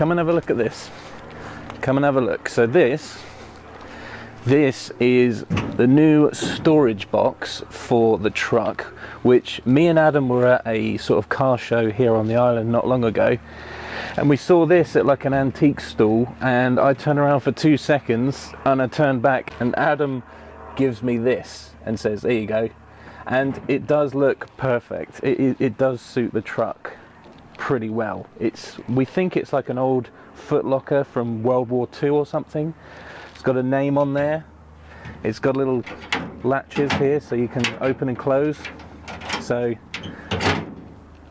come and have a look at this. Come and have a look. So this is the new storage box for the truck, which me and Adam were at a sort of car show here on the island not long ago, and we saw this at like an antique stall, and I turned around for 2 seconds and I turned back and Adam gives me this and says, there you go. And it does look perfect. It does suit the truck pretty well. We think it's like an old Foot Locker from World War II or something. It's got a name on there. It's got little latches here so you can open and close. So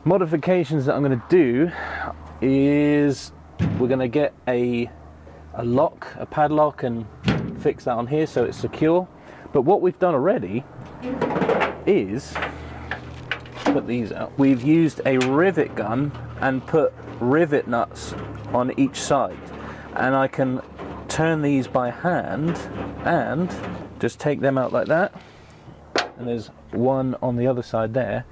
modifications that I'm going to do is we're going to get a lock, a padlock, and fix that on here so it's secure. But what we've done already is put these out. We've used a rivet gun and put rivet nuts on each side, and I can turn these by hand and just take them out like that, and there's one on the other side there,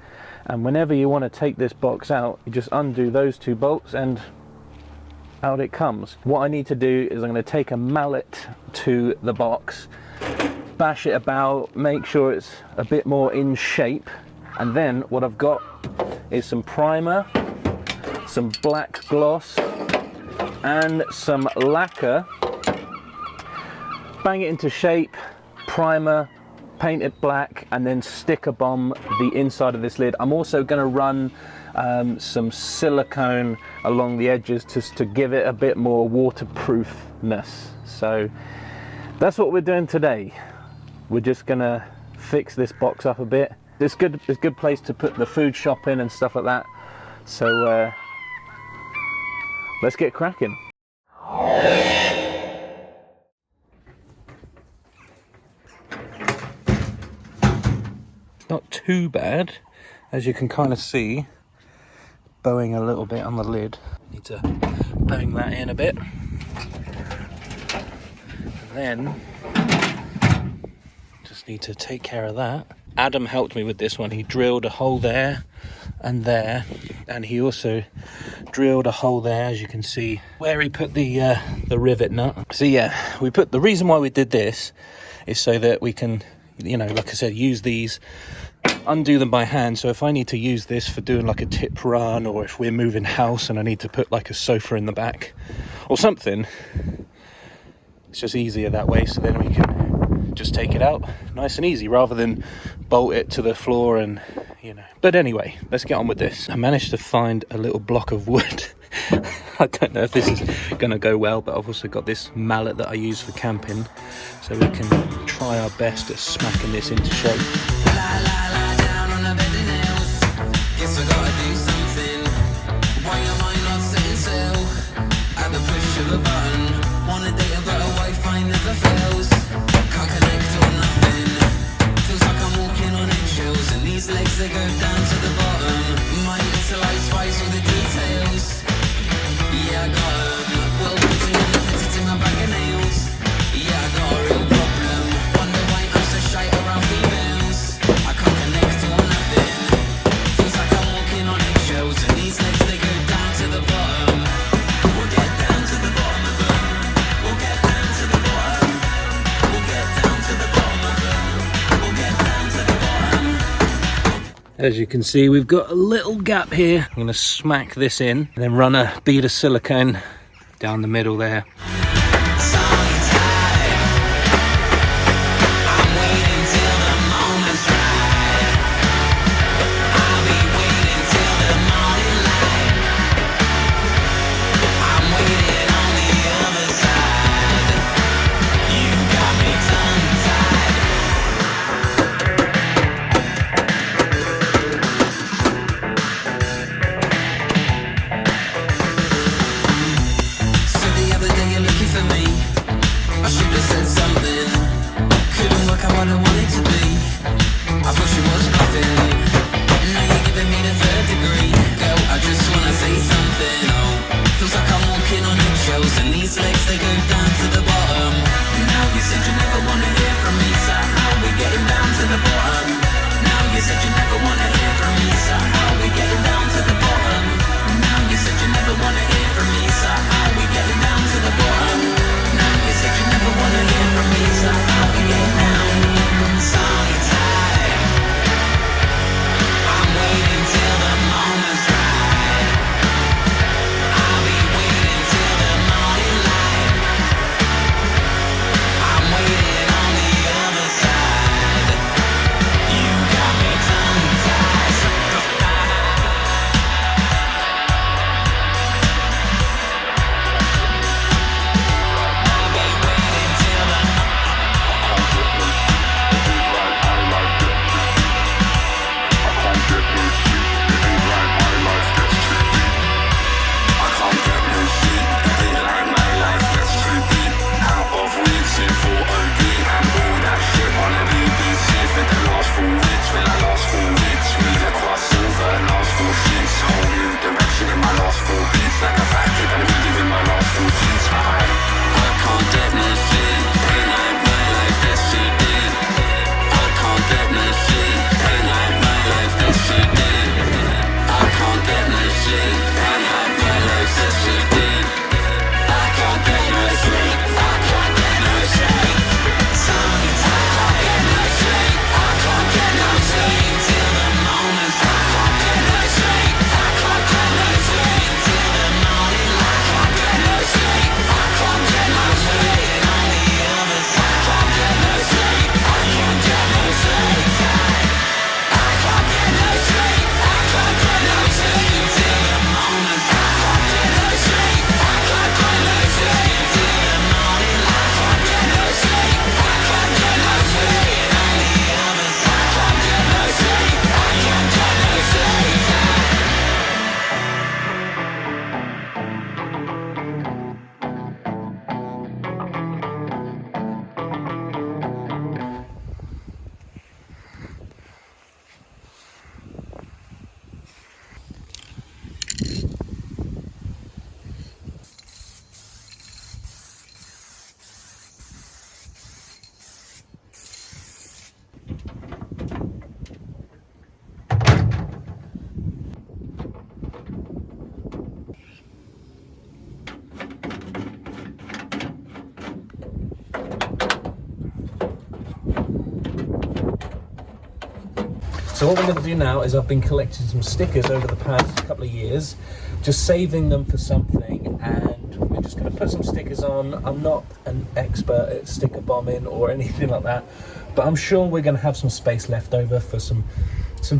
and whenever you want to take this box out, you just undo those 2 bolts and out it comes. What I need to do is I'm going to take a mallet to the box, bash it about, make sure it's a bit more in shape, and then what I've got is some primer, some black gloss and some lacquer. Bang it into shape, primer, paint it black, and then sticker bomb the inside of this lid. I'm also going to run some silicone along the edges just to give it a bit more waterproofness. So that's what we're doing today. We're just going to fix this box up a bit. It's a good place to put the food shop in and stuff like that. So let's get cracking. It's not too bad, as you can kind of see, bowing a little bit on the lid. Need to bang that in a bit. And then just need to take care of that. Adam helped me with this one. He drilled a hole there, and he also drilled a hole there, as you can see, where he put the rivet nut. So yeah, the reason why we did this is so that we can, you know, like I said, use these, undo them by hand. So if I need to use this for doing like a tip run, or if we're moving house and I need to put like a sofa in the back or something, it's just easier that way. So then we can just take it out nice and easy rather than bolt it to the floor, and you know. But anyway, let's get on with this. I managed to find a little block of wood. I don't know if this is going to go well, but I've also got this mallet that I use for camping, so we can try our best at smacking this into shape. These legs, they go down to the bottom. My little ice spice with the details. Yeah, I got well putting in the petty to my bag of nails. Yeah, I got a real problem. Wonder why I'm so shy around females. I can't connect to nothing. Feels like I'm walking on eggshells. And these legs, they go down to the bottom. We'll get down to the bottom of them. We'll get down to the bottom. We'll get down to the bottom of them. We'll get down to the bottom. As you can see, we've got a little gap here. I'm going to smack this in and then run a bead of silicone down the middle there. And these legs, they go down to the bottom. Now you said you never want to hear from me, so how we getting down to the bottom? Now you said you never want to hear from me, so how we getting down to the bottom? Now you said you never want to hear from me, so how So what we're going to do now is I've been collecting some stickers over the past couple of years, just saving them for something, and we're just going to put some stickers on. I'm not an expert at sticker bombing or anything like that, but I'm sure we're going to have some space left over for some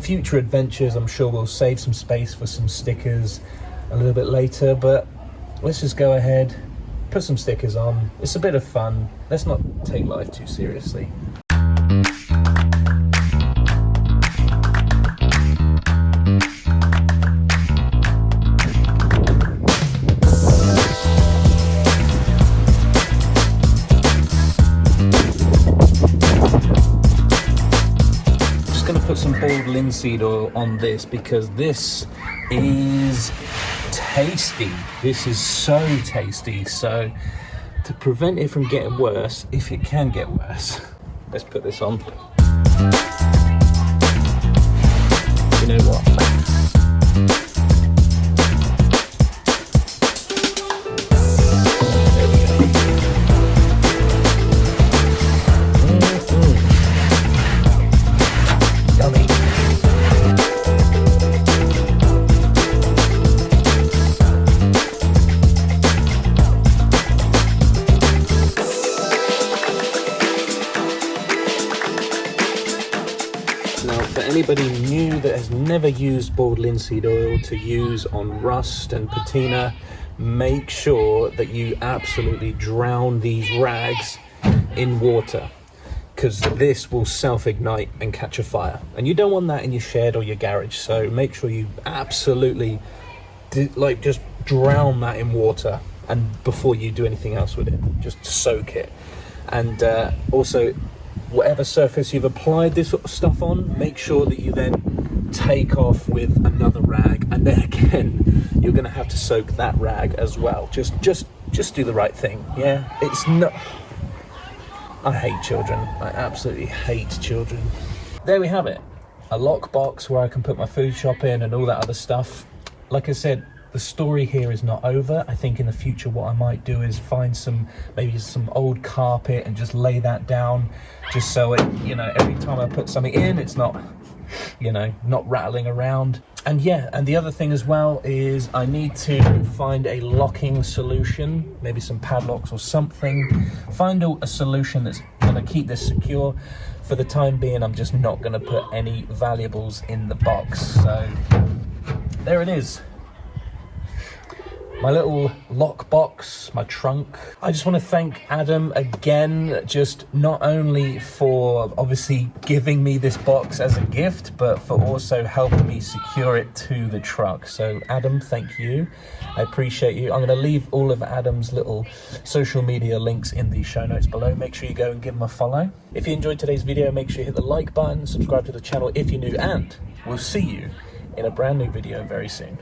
future adventures. I'm sure we'll save some space for some stickers a little bit later, but let's just go ahead, put some stickers on. It's a bit of fun. Let's not take life too seriously. Put some boiled linseed oil on this because this is tasty. This is so tasty. So to prevent it from getting worse, if it can get worse, let's put this on. You know what? Now, for anybody new that has never used boiled linseed oil to use on rust and patina, make sure that you absolutely drown these rags in water, because this will self-ignite and catch a fire. And you don't want that in your shed or your garage, so make sure you absolutely just drown that in water, and before you do anything else with it, just soak it. And also, whatever surface you've applied this sort of stuff on, make sure that you then take off with another rag, and then again you're going to have to soak that rag as well. Just do the right thing. Yeah, it's not. I hate children. I absolutely hate children. There we have it, a lockbox where I can put my food shop in and all that other stuff. Like I said, the story here is not over. I think in the future what I might do is find maybe some old carpet and just lay that down, just so it, every time I put something in, it's not, not rattling around. And yeah, and the other thing as well is I need to find a locking solution, maybe some padlocks or something. Find a solution that's gonna keep this secure. For the time being, I'm just not gonna put any valuables in the box. So there it is. My little lockbox, my trunk. I just want to thank Adam again, just not only for obviously giving me this box as a gift, but for also helping me secure it to the truck. So Adam, thank you. I appreciate you. I'm going to leave all of Adam's little social media links in the show notes below. Make sure you go and give him a follow. If you enjoyed today's video, make sure you hit the like button, subscribe to the channel if you're new, and we'll see you in a brand new video very soon.